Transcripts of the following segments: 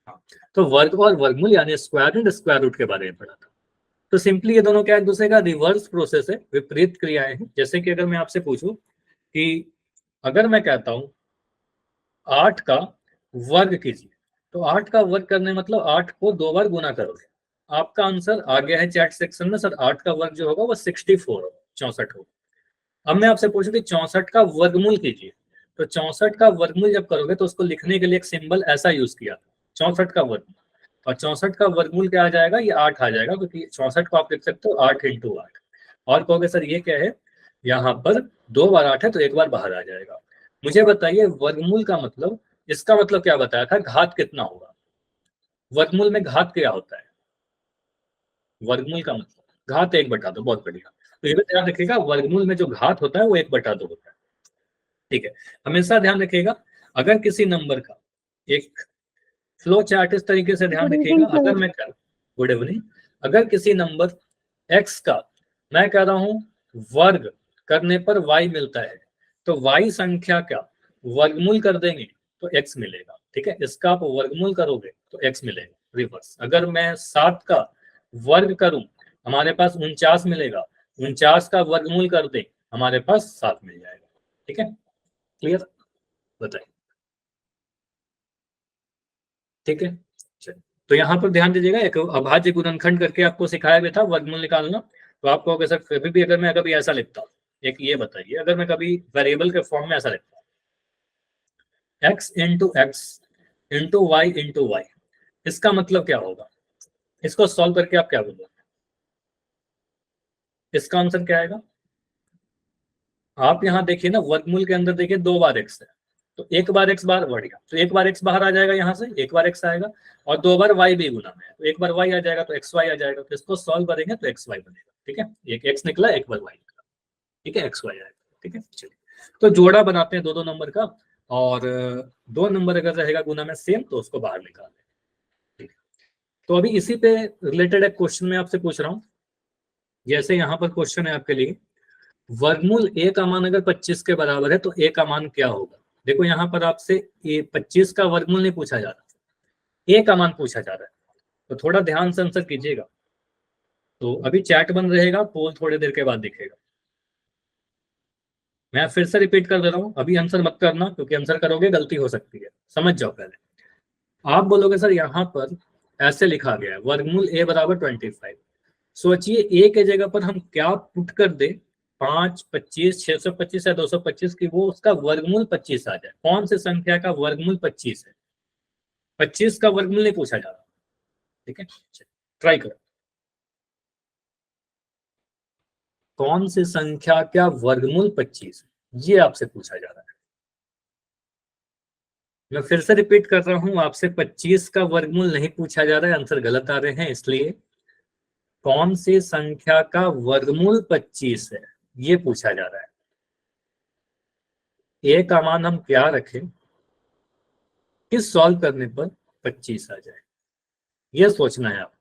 हाँ, तो वर्ग और वर्गमूल यानी स्क्वायर एंड स्क्वायर रूट के बारे में पढ़ा था। तो सिंपली ये दोनों क्या एक दूसरे का रिवर्स प्रोसेस है, विपरीत क्रियाएं हैं। जैसे कि अगर मैं आपसे पूछूं कि अगर मैं कहता हूं 8 का वर्ग कीजिए, तो 8 का वर्ग करने मतलब 8 को 2 बार गुना करोगे। आपका आंसर आ गया है चैट सेक्शन में, सर 8 का वर्ग जो होगा वो 64 होगा, 64 होगा। अब मैं आपसे पूछूं कि 64 का वर्गमूल कीजिए, तो 64 का वर्गमूल जब करोगे तो उसको लिखने के लिए एक सिंबल ऐसा यूज किया, 64 का वर्गमूल। और 64 का वर्गमूल क्या आ जाएगा, ये 8 आ जाएगा, क्योंकि 64 को आप लिख सकते हो 8 इंटू 8। और कहोगे सर ये क्या है, यहाँ पर 2 बार 8 है तो एक बार बाहर आ जाएगा। मुझे बताइए वर्गमूल का मतलब, इसका मतलब क्या बताया था, घात कितना होगा। वर्गमूल में घात क्या होता है, वर्गमूल का मतलब घात 1/2। बहुत बढ़िया, तो ये भी ध्यान रखिएगा, वर्गमूल में जो घात होता है वो 1/2 होता है। ठीक है, हमेशा ध्यान रखिएगा। अगर किसी नंबर का एक फ्लो चार्ट इस तरीके से ध्यान गुड रखिएगा, इवनिंग अगर सर। मैं गुड इवनिंग, अगर किसी नंबर x का मैं कह रहा हूं वर्ग करने पर y मिलता है, तो y संख्या का वर्गमूल कर देंगे तो x मिलेगा। ठीक है, इसका आप वर्गमूल करोगे तो x मिलेगा। रिवर्स, अगर मैं 7 का वर्ग करूं हमारे पास 49 मिलेगा, 49 का वर्गमूल कर दें हमारे पास 7 मिल जाएगा। ठीक है, क्लियर, बताइए। ठीक है, चलिए, तो यहाँ पर ध्यान दीजिएगा, एक अभाज्य गुणनखंड करके आपको सिखाया गया था वर्गमूल निकालना। तो आप कहोगे सर कभी भी अगर मैं कभी ऐसा लिखता हूँ, एक ये बताइए, अगर मैं कभी वेरिएबल के फॉर्म में ऐसा लिखता हूँ x into x into y into y, इसका मतलब क्या होगा, इसको सॉल्व करके आप क्या बोलोगे, इसका आंसर क्या आएगा। आप यहाँ देखिए ना, वर्गमूल के अंदर देखिए 2 बार x है, तो एक बार x बाहर बढ़िया, तो एक बार x बाहर आ जाएगा, यहाँ से एक बार x आएगा, और 2 बार y भी गुना में है, तो एक बार y आ जाएगा, तो xy आ जाएगा। तो इसको सॉल्व करेंगे तो xy बनेगा। ठीक है, एक x निकला, एक बार y निकला। ठीक है, xy आएगा। ठीक है, चलिए, तो जोड़ा बनाते हैं दो दो नंबर का, और 2 नंबर अगर रहेगा गुना में सेम तो उसको बाहर निकाल दें। ठीक है, तो अभी इसी पे रिलेटेड एक क्वेश्चन मैं आपसे पूछ रहा हूँ। जैसे यहाँ पर क्वेश्चन है आपके लिए, वर्गमूल a का मान अगर 25 के बराबर है तो a का मान क्या होगा। देखो यहाँ पर आपसे 25 का वर्गमूल नहीं पूछा जा रहा, a का मान पूछा जा रहा है, तो थोड़ा ध्यान से आंसर कीजिएगा। तो अभी चैट बंद रहेगा, पोल थोड़ी देर के बाद दिखेगा। मैं फिर से रिपीट कर दे रहा हूँ, अभी आंसर मत करना, क्योंकि आंसर करोगे गलती हो सकती है, समझ जाओ पहले। आप बोलोगे सर यहाँ पर ऐसे लिखा गया है वर्गमूल a बराबर 25, सोचिए a के जगह पर हम क्या पुट कर दे, 5, 25, 625 या 225 की, वो उसका वर्गमूल 25 आ जाए। कौन सी संख्या का वर्गमूल 25 है, 25 का वर्गमूल नहीं पूछा जा रहा। ठीक है, ट्राई करो, कौन सी संख्या का वर्गमूल 25 है, ये आपसे पूछा जा रहा है। मैं फिर से रिपीट कर रहा हूं, आपसे 25 का वर्गमूल नहीं पूछा जा रहा है, आंसर गलत आ रहे हैं इसलिए। कौन सी संख्या का वर्गमूल 25 है, ये पूछा जा रहा है। a का मान हम क्या रखें कि सॉल्व करने पर 25 आ जाए, ये सोचना है आप।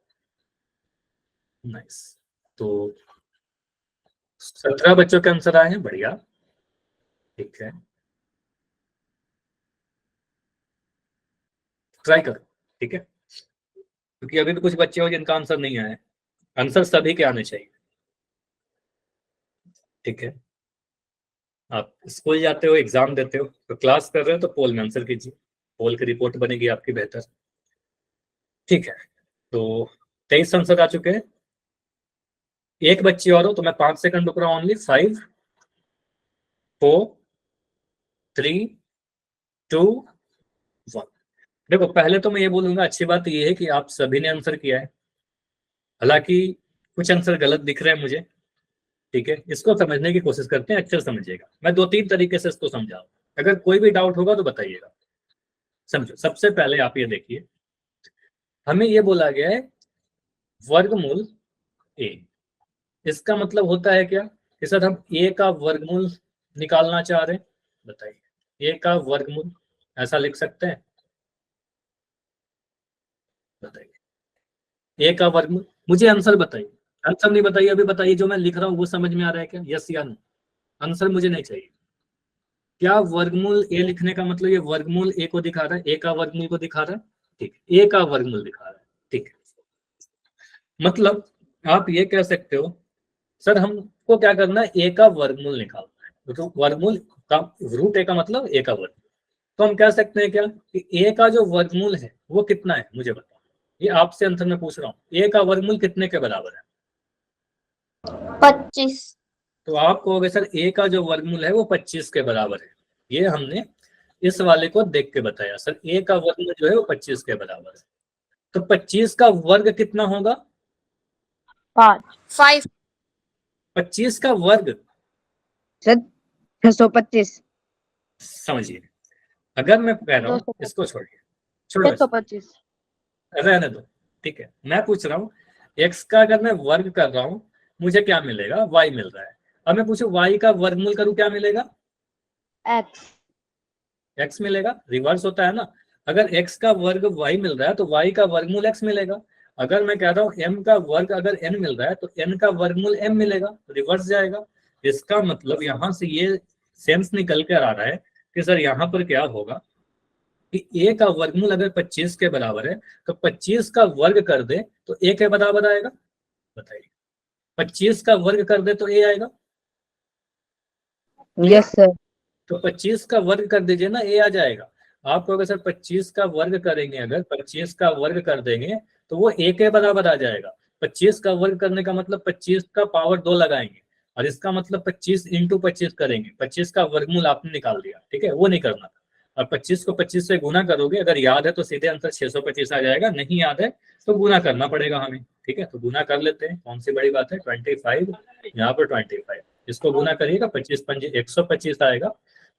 नाइस, तो 17 बच्चों के आंसर आए हैं, बढ़िया। ठीक है, ट्राई करो। ठीक है, क्योंकि अभी भी कुछ बच्चे हो जिनका आंसर नहीं आया है, आंसर सभी के आने चाहिए। ठीक है, आप स्कूल जाते हो, एग्जाम देते हो, तो क्लास कर रहे हो तो पोल में आंसर कीजिए, पोल की रिपोर्ट बनेगी आपकी बेहतर। ठीक है, तो 23 आंसर आ चुके हैं, एक बच्ची और हो तो मैं 5 सेकंड रुक रहा हूँ ओनली। 5, 4, 3, 2, 1। देखो पहले तो मैं ये बोलूंगा, अच्छी बात ये है कि आप सभी ने आंसर किया है, हालांकि कुछ आंसर गलत दिख रहे हैं मुझे। ठीक है, इसको समझने की कोशिश करते हैं, अच्छे से समझिएगा, मैं 2-3 तरीके से इसको समझाऊँ, अगर कोई भी डाउट होगा तो बताइएगा। समझो, सबसे पहले आप ये देखिए, हमें ये बोला गया है वर्गमूल a, इसका मतलब होता है क्या कि सर हम a का वर्गमूल निकालना चाह रहे हैं। बताइए, a का वर्गमूल ऐसा लिख सकते हैं, बताइए a का वर्गमूल, मुझे आंसर बताइए। आंसर नहीं बताइए, अभी बताइए जो मैं लिख रहा हूँ वो समझ में आ रहा है क्या, यस या नो। आंसर मुझे नहीं चाहिए। क्या वर्गमूल a लिखने का मतलब ये वर्गमूल a को दिखा रहा है, a का वर्गमूल को दिखा रहा है। ठीक है, ए का वर्गमूल दिखा रहा है। ठीक है, मतलब आप ये कह सकते हो सर हमको क्या करना है, ए का वर्गमूल निकालना है। तो वर्गमूल का रूट ए का मतलब ए का वर्गमूल। तो हम कह सकते हैं क्या कि ए का जो वर्गमूल है वो कितना है, मुझे बताओ। ये आपसे आंसर में पूछ रहा हूँ, ए का वर्गमूल कितने के बराबर है? 25। तो आप कहोगे सर ए का जो वर्गमूल है वो 25 के बराबर है। ये हमने इस वाले को देख के बताया, सर ए का वर्गमूल जो है वो 25 के बराबर है। तो 25 का वर्ग कितना होगा? 5। 25 का वर्ग सर 625। समझिए, अगर मैं कह रहा हूँ 225। इसको छोड़िए, छोड़ो इसको, 625। रहने दो। ठीक है, मैं पूछ रहा हूँ एक्स का अगर मैं वर्ग कर रहा हूँ मुझे क्या मिलेगा? वाई मिल रहा है। अब मैं पूछूं वाई का वर्गमूल करूँ क्या मिलेगा? एक्स। एक्स मिलेगा। रिवर्स होता है ना, अगर एक्स का वर्ग वाई मिल रहा है तो वाई का वर्गमूल एक्स मिलेगा। अगर मैं कह रहा हूँ एम का वर्ग अगर एन मिल रहा है तो एन का वर्गमूल एम मिलेगा, रिवर्स जाएगा। इसका मतलब यहां से ये सेंस निकल कर आ रहा है कि सर यहाँ पर क्या होगा कि ए का वर्गमूल अगर 25 के बराबर है तो 25 का वर्ग कर दे तो ए के बराबर आएगा। बताइए, 25 का वर्ग कर दे तो ए आएगा। Yes sir. तो 25 का वर्ग कर दीजिए ना, ए आ जाएगा। आप कहोगे सर 25 का वर्ग करेंगे, अगर 25 का वर्ग कर देंगे तो वो ए के बराबर आ जाएगा। 25 का वर्ग करने का मतलब 25 का पावर 2 लगाएंगे, और इसका मतलब 25 इंटू 25 करेंगे। 25 का वर्गमूल आपने निकाल दिया, ठीक है, वो नहीं करना था। और 25 को 25 से गुना करोगे, अगर याद है तो सीधे आंसर 625 आ जाएगा, नहीं याद है तो गुना करना पड़ेगा हमें। ठीक है, तो गुना कर लेते हैं, कौन सी बड़ी बात है। 25 यहाँ पर 25, इसको गुना करिएगा, 25 पंजे 125 आएगा,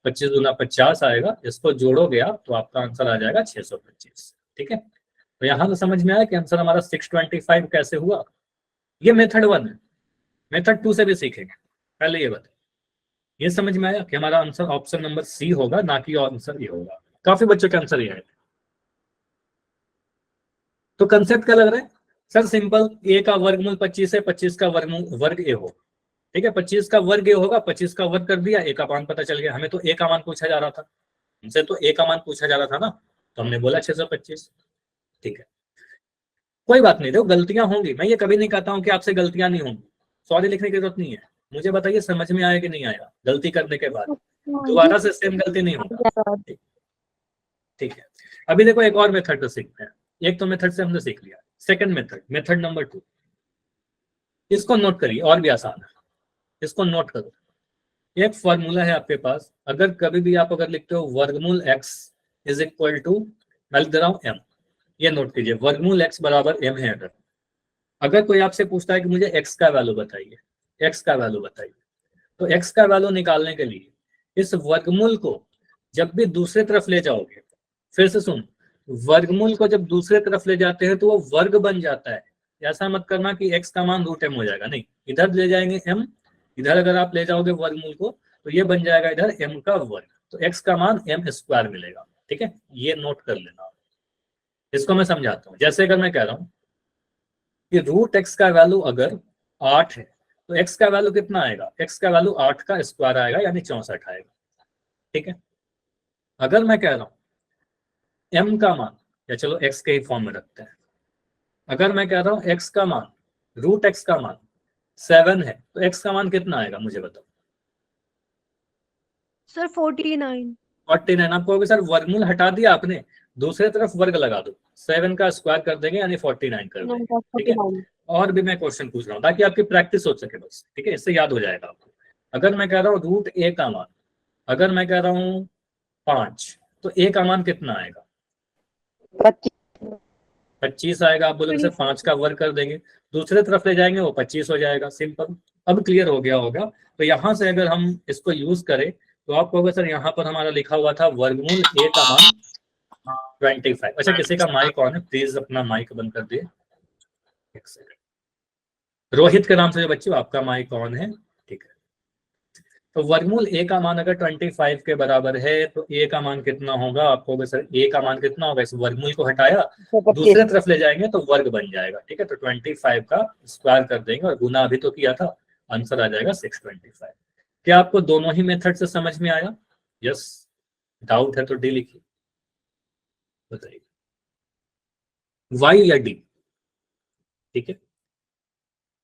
25 गुना 50 आएगा, इसको जोड़ोगे आप तो आपका आंसर आ जाएगा 625। ठीक है, तो यहां तो समझ में आया कि आंसर हमारा 625 कैसे हुआ। ये मेथड 1 है, मेथड 2 से भी सीखेंगे, पहले ये बताइए। ये समझ में आया कि हमारा आंसर ऑप्शन नंबर सी होगा, ना कि आंसर ये होगा। काफी बच्चों के आंसर ये है। तो कंसेप्ट क्या लग रहा है सर? सिंपल, ए का वर्गमूल 25 है, 25 का वर्गमूल वर्ग ए हो। ठीक है, 25 का वर्ग ए होगा, 25 का वर्ग कर दिया, ए का मान पता चल गया। हमें तो ए का मान पूछा जा रहा था, हमसे तो ए का मान पूछा जा रहा था ना, तो हमने बोला 625। ठीक है, कोई बात नहीं, देखो गलतियां होंगी, मैं ये कभी नहीं कहता हूं कि आपसे गलतियां नहीं होंगी, सॉरी लिखने की जरूरत नहीं है। मुझे बताइए समझ में आया कि नहीं आया गलती करने के बाद? दोबारा से सेम गलती नहीं होगा। ठीक है, अभी देखो एक और मेथड सीखते हैं। एक तो मेथड से हमने सीख लिया, सेकंड मेथड, मेथड नंबर 2। इसको नोट करिए, और भी आसान है, इसको नोट करो। एक फॉर्मूला है आपके पास, अगर कभी भी आप अगर लिखते हो वर्गमूल एक्स इज इक्वल टू, मैं लिख दे रहा हूं एम, ये नोट कीजिए, वर्गमूल एक्स बराबर एम है। अगर कोई आपसे पूछता है कि मुझे एक्स का वैल्यू बताइए, एक्स का वैल्यू बताइए, तो एक्स का वैल्यू निकालने के लिए इस वर्गमूल को जब भी दूसरे तरफ ले जाओगे, फिर से सुन, वर्गमूल को जब दूसरे तरफ ले जाते हैं तो वो वर्ग बन जाता है। ऐसा मत करना कि एक्स का मान रूट एम हो जाएगा, नहीं, इधर ले जाएंगे एम, इधर अगर आप ले जाओगे वर्गमूल को तो ये बन जाएगा इधर एम का वर्ग, तो एक्स का मान एम स्क्वायर मिलेगा। ठीक है, ये नोट कर लेना। इसको मैं समझाता हूँ, जैसे अगर मैं कह रहा हूँ कि रूट एक्स का वैल्यू अगर 8 है तो एक्स का वैल्यू कितना आएगा? एक्स का वैल्यू 8 का स्क्वायर आएगा, यानी 64 आएगा। ठीक है, अगर मैं कह रहा हूं एम का मान, या चलो एक्स के ही फॉर्म में रखते हैं, अगर मैं कह रहा हूं एक्स का मान, रूट एक्स का मान 7 है तो एक्स का मान कितना आएगा मुझे बताओ? सर 49। 49। आप कहोगे सर वर्गमूल हटा दिया आपने, दूसरे तरफ वर्ग लगा दो, 7 का स्क्वायर कर देंगे यानी 49 कर देंगे। ठीक है, और भी मैं क्वेश्चन पूछ रहा हूँ ताकि आपकी प्रैक्टिस हो सके बस। ठीक है, इससे याद हो जाएगा आपको। अगर मैं कह रहा हूँ रूट ए का मान, अगर मैं कह रहा हूँ 5, तो ए का मान कितना आएगा? 25 आएगा। आप बोलोगे सर 5 का वर्ग कर देंगे, दूसरे तरफ ले जाएंगे वो 25 हो जाएगा। सिंपल, अब क्लियर हो गया होगा। तो यहां से अगर हम इसको यूज करें तो आप कहोगे सर यहाँ पर हमारा लिखा हुआ था वर्गमूल ए का मान 25। अच्छा, किसी का माइक ऑन है, प्लीज अपना माइक बंद कर दिए। एक सेकंड, रोहित के नाम से जो बच्चे, आपका माइक ऑन है, ठीक है। तो वर्गमूल ए का मान अगर 25 के बराबर है तो ए का मान कितना होगा? आप कहोगे सर ए का मान कितना होगा? इस वर्गमूल को हटाया, दूसरे तरफ ले जाएंगे तो वर्ग बन जाएगा। ठीक है, तो 25 का स्क्वायर कर देंगे और गुना अभी तो किया था, आंसर आ जाएगा 625। क्या आपको दोनों ही मेथड से समझ में आया? यस, डाउट है तो डी लिखिए, बताइए। वाई या डी? ठीक है,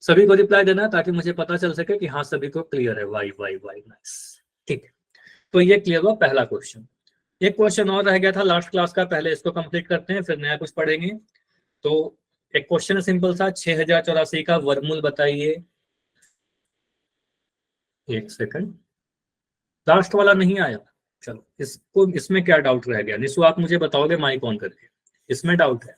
सभी को रिप्लाई देना है ताकि मुझे पता चल सके कि हाँ सभी को क्लियर है। Why why why, nice. ठीक है, तो ये क्लियर हुआ पहला क्वेश्चन। एक क्वेश्चन और रह गया था लास्ट क्लास का, पहले इसको कंप्लीट करते हैं फिर नया कुछ पढ़ेंगे। तो एक क्वेश्चन है सिंपल सा, 6084 का वर्गमूल बताइए। एक सेकंड, लास्ट वाला नहीं आया। चलो इसको, इसमें क्या डाउट रह गया निशु, आप मुझे बताओगे माइक ऑन करके, इसमें डाउट है।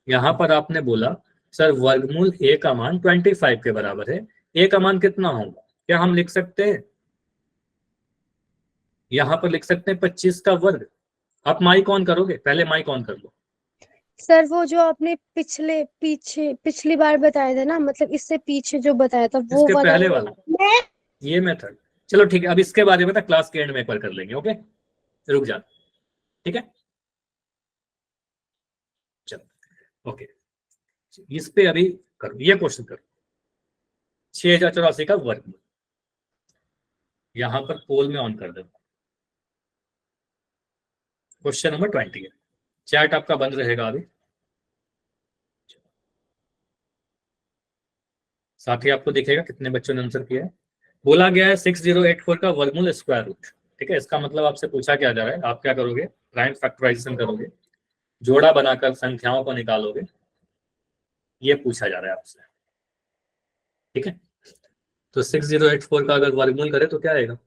यहां पर आपने बोला सर वर्गमूल a का मान 25 के बराबर है, a का मान कितना होगा? क्या हम लिख सकते हैं, यहां पर लिख सकते हैं 25 का वर्ग? आप माइक ऑन करोगे? पहले माइक ऑन कर लो। सर वो जो आपने पिछली बार बताया था ना, मतलब इससे पीछे जो बताया था वो इसके वाला। पहले वाला ये मेथड, चलो ठीक है, अब इसके बारे में क्लास के एंड में एक बार कर लेंगे। ओके, रुक जा, ठीक है, चलो ओके। इस पे अभी करो, ये क्वेश्चन करो, 6084 का वर्ग। यहां पर पोल में ऑन कर दो, क्वेश्चन नंबर 20 है। चैट आपका बंद रहेगा अभी, साथ ही आपको दिखेगा कितने बच्चों ने आंसर किया है। बोला गया है 6084 का वर्गमूल स्क्वायर रूट। ठीक है, इसका मतलब आपसे पूछा क्या जा रहा है, आप क्या करोगे, प्राइम फैक्टराइजेशन करोगे, जोड़ा बनाकर संख्याओं को निकालोगे, ये पूछा जा रहा है आपसे। ठीक है, तो 6084 का अगर वर्गमूल करें तो क्या आएगा?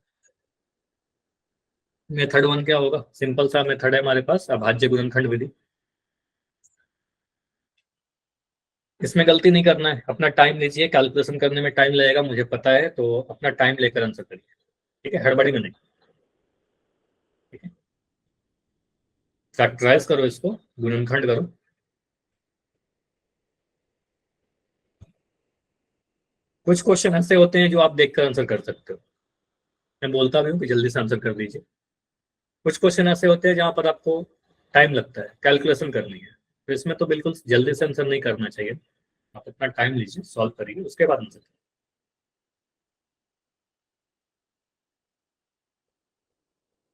मेथड वन क्या होगा, सिंपल सा मेथड है हमारे पास, अभाज्य गुणनखंड विधि। इसमें गलती नहीं करना है, अपना टाइम लीजिए, कैलकुलेशन करने में टाइम लगेगा मुझे पता है, तो अपना टाइम लेकर आंसर करिए। ठीक है, हड़बड़ी में नहीं। ठीक है, फैक्टराइज करो इसको, गुणनखंड करो। कुछ क्वेश्चन ऐसे होते हैं जो आप देखकर आंसर कर सकते हो, मैं बोलता भी हूँ कि जल्दी से आंसर कर दीजिए। कुछ क्वेश्चन ऐसे होते हैं जहां पर आपको टाइम लगता है, कैलकुलेशन करनी है, तो इसमें तो बिल्कुल जल्दी से आंसर नहीं करना चाहिए, आप अपना टाइम लीजिए, सॉल्व करिए, उसके बाद आंसर।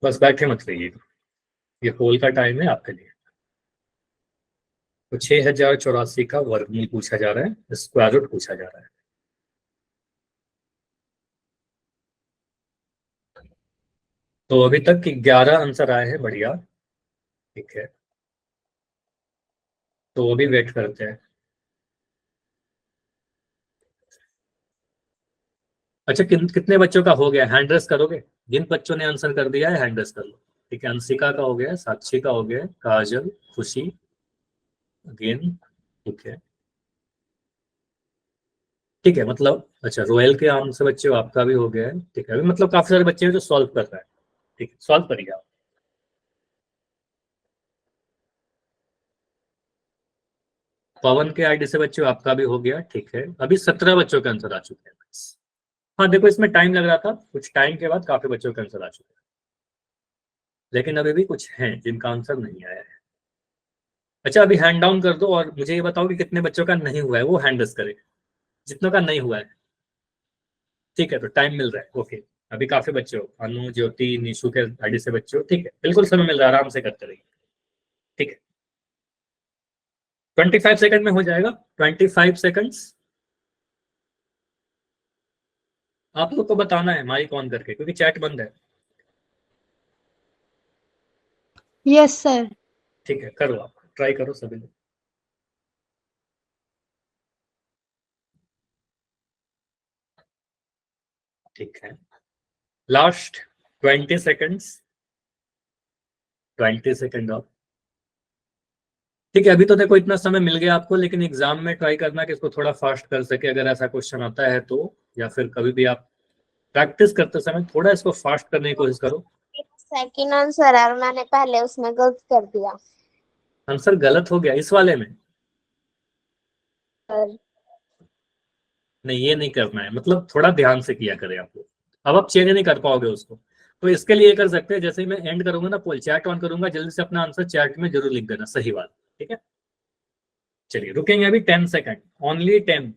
बस बैठे मत रहिएगा, ये होल का टाइम है आपके लिए। तो 6084 का वर्गमूल पूछा जा रहा है, स्क्वायर रूट पूछा जा रहा है। तो अभी तक 11 आंसर आए हैं, बढ़िया। ठीक है, तो अभी वेट करते हैं। अच्छा, कितने बच्चों का हो गया, हैंड रेस करोगे? जिन बच्चों ने आंसर कर दिया है हैंड रेस कर लो। ठीक है, अंशिका का हो गया, साक्षी का हो गया, काजल, खुशी, अगेन। ठीक है, ठीक है, मतलब अच्छा रोयल के आम से बच्चे हो, आपका भी हो गया है। ठीक है, अभी मतलब काफी सारे बच्चे हैं जो सॉल्व कर रहे हैं। ठीक है, सॉल्व करिए आप। पवन के आईडी से बच्चे हो, आपका भी हो गया। ठीक है, अभी 17 बच्चों के आंसर आ चुके हैं। हाँ देखो, इसमें टाइम लग रहा था, कुछ टाइम के बाद काफी बच्चों के आंसर आ चुके हैं, लेकिन अभी भी कुछ हैं जिनका आंसर नहीं आया है। अच्छा, अभी हैंड डाउन कर दो और मुझे ये बताओ कि कितने बच्चों का नहीं हुआ है, वो हैंड रेस करे, जितनों का नहीं हुआ है। ठीक है, तो टाइम मिल रहा है। ओके, अभी काफी बच्चे हो, अनु, ज्योति, निशु के आईडी से बच्चे हो। ठीक है, बिल्कुल समय मिल रहा है, आराम से करते रहिए। ठीक है, 25 सेकंड में हो जाएगा, 25 सेकंड्स। आप लोग को बताना है माइक ऑन करके, क्योंकि चैट बंद है। Yes sir. ठीक है, करो, आप ट्राई करो सभी लोग। ठीक है, लास्ट 20 सेकंड्स, 20 सेकंड ऑफ। ठीक है, अभी तो देखो इतना समय मिल गया आपको, लेकिन एग्जाम में ट्राई करना कि इसको थोड़ा फास्ट कर सके, अगर ऐसा क्वेश्चन आता है तो, या फिर कभी भी आप प्रैक्टिस करते समय थोड़ा इसको फास्ट करने की कोशिश करो। सेकंड आंसर है और मैंने पहले उसमें गलत कर दिया आंसर गलत हो गया इस वाले में? सर। नहीं, ये नहीं करना है, मतलब थोड़ा ध्यान से किया करें आप लोग। अब आप चेंज नहीं कर पाओगे उसको, तो इसके लिए कर सकते हैं, जैसे ही मैं एंड करूंगा ना, पोल चैट ऑन करूंगा, जल्दी से अपना आंसर चैट में जरूर लिख देना, सही बात। ठीक है, चलिए रुकेंगे अभी 10 सेकंड, ओनली 10।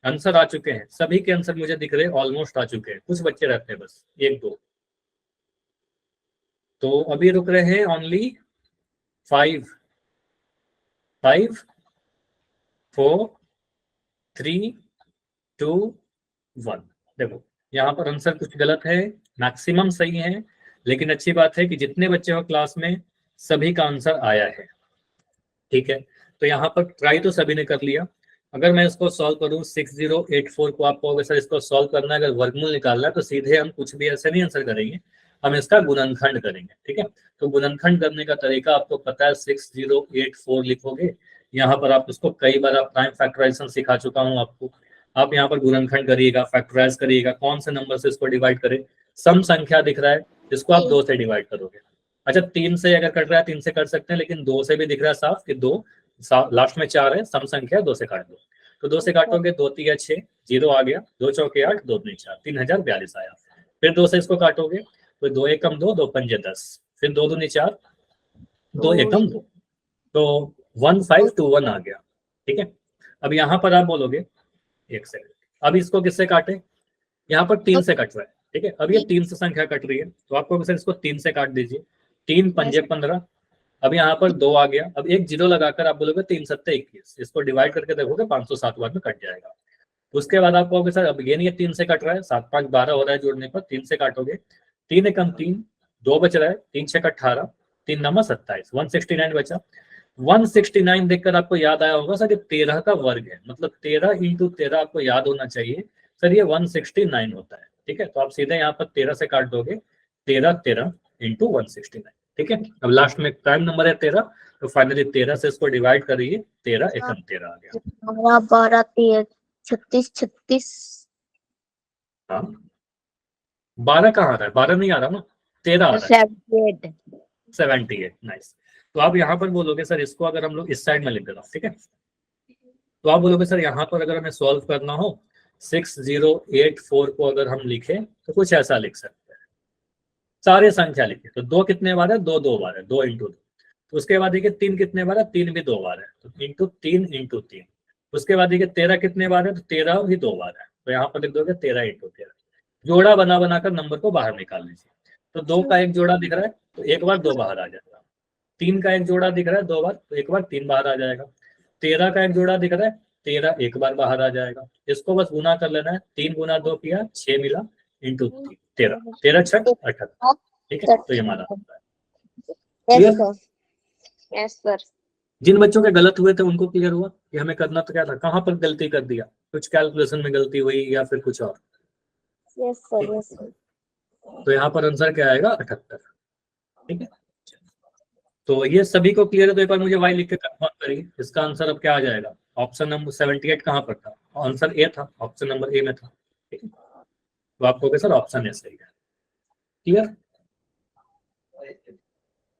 आंसर आ चुके हैं, सभी के आंसर मुझे दिख रहे हैं, ऑलमोस्ट आ चुके हैं, कुछ बच्चे रहते हैं बस, एक दो। तो अभी रुक रहे हैं ओनली 5, 5 4 3 2 1। देखो यहाँ पर आंसर कुछ गलत है, मैक्सिमम सही है, लेकिन अच्छी बात है कि जितने बच्चे हो क्लास में सभी का आंसर आया है। ठीक है, तो यहाँ पर ट्राई तो सभी ने कर लिया। अगर मैं इसको सॉल्व करूँ 6084 को, आप कहोगे सर इसको सॉल्व करना है, अगर वर्गमूल निकालना है तो सीधे हम कुछ भी ऐसे नहीं आंसर करेंगे, हम इसका गुणनखंड करेंगे। ठीक है, तो गुणनखंड करने का तरीका आपको पता है, 6084 लिखोगे, यहाँ पर आप उसको कई बार आप प्राइम फैक्टराइजेशन सिखा चुका हूँ आपको। आप यहाँ पर गुणनखंड करिएगा, फैक्टराइज करिएगा, कौन से नंबर से इसको डिवाइड करें, सम संख्या दिख रहा है जिसको आप 2 से डिवाइड करोगे। अच्छा 3 से अगर कट रहा है 3 से कर सकते हैं, लेकिन 2 से भी दिख रहा है साफ कि 2 लास्ट में 4 है, सम संख्या 2 से काट दो। तो 2 से काटोगे 2 3 6, 0 आ गया, 2 चौके 8, 2 दूनी 4, 3042 आया। फिर 2 से इसको काटोगे तो 2 एकम 2, 2 पंजे 10, फिर 2 दूनी 4, 2 एकम 2, तो 1521 आ गया। ठीक है, अब यहाँ पर आप बोलोगे एक सेकंड, अब इसको किससे काटे, यहाँ पर 3 से कट रहा है। ठीक है, अब ये 3 से संख्या कट रही है, तो आपको सर इसको 3 से काट दीजिए, 3 पंजे 15, अब यहाँ पर 2 आ गया, अब एक जीरो लगाकर आप बोलोगे 3 सत्ते 21, इसको डिवाइड करके देखोगे 507 बार में कट जाएगा। उसके बाद आप कहोगे सर अब ये नहीं 3 से कट रहा है, 7 5 12 हो रहा है जोड़ने पर, 3 से काटोगे, 3 एकम 3, 2 बच रहा है, 3 6 18, 3 नंबर 27, 169 बचा। 169 देखकर आपको याद आया होगा सर ये 13 का वर्ग है, मतलब 13 इंटू 13 आपको याद होना चाहिए सर, ये 169 होता है। ठीक है, तो आप सीधे यहाँ पर 13 से काट दोगे, 13 13 इंटू 169। ठीक है, अब लास्ट में प्राइम नंबर है 13, तो फाइनली 13 से इसको डिवाइड करिए, 13 एकम 13 आ गया। 12 12 13 36 36। हाँ 12 कहाँ आ रहा है, 12 नहीं आ रहा ना, 13 आ रहा है, 78। 78। नाइस। तो आप यहाँ पर बोलोगे सर इसको अगर हम लोग इस साइड में लिख देता हूँ, ठीक है, तो आप बोलोगे सर यहाँ पर अगर हमें सॉल्व करना हो 6084 को अगर हम लिखें तो कुछ ऐसा लिख सकते हैं, सारे संख्या लिखे तो 2 कितने बार है, 2 2 बार है, 2 इंटू 2। तो उसके बाद देखिए 3 कितने बार है, 3 भी 2 बार है, तो इंटू 3 इंटू 3। उसके बाद देखिए 13 कितने बार है, तो 13 भी 2 बार है, तो यहाँ पर लिख दोगे 13 इंटू 13। जोड़ा बना बनाकर नंबर को बाहर निकाल लीजिए। तो 2 का एक जोड़ा दिख रहा है तो एक बार 2 बाहर आ जाएगा, 3 का एक जोड़ा दिख रहा है 2 बार, तो एक बार 3 बाहर आ जाएगा। 13 का एक जोड़ा दिख रहा है, 13 एक बार बाहर आ जाएगा। इसको बस गुना कर लेना है, 3 गुना 2 किया 6 मिला, इंटू 13, 13 6 78। ठीक है, तो ये हमारा आता है। Yes clear? Sir, yes sir. जिन बच्चों के गलत हुए थे उनको क्लियर हुआ कि हमें करना तो क्या था, कहाँ पर गलती कर दिया, कुछ कैलकुलेशन में गलती हुई या फिर कुछ और। Yes sir, yes sir. तो यहाँ पर आंसर क्या आएगा, 78। ठीक है, तो ये सभी को क्लियर है, तो एक बार मुझे वाई लिख के कंफर्म करिए, इसका आंसर अब क्या आ जाएगा। ऑप्शन नंबर 78 कहाँ पर था, आंसर ए था, ऑप्शन नंबर ए में था। ठीक है, तो आपको सर ऑप्शन ए सही है। क्लियर।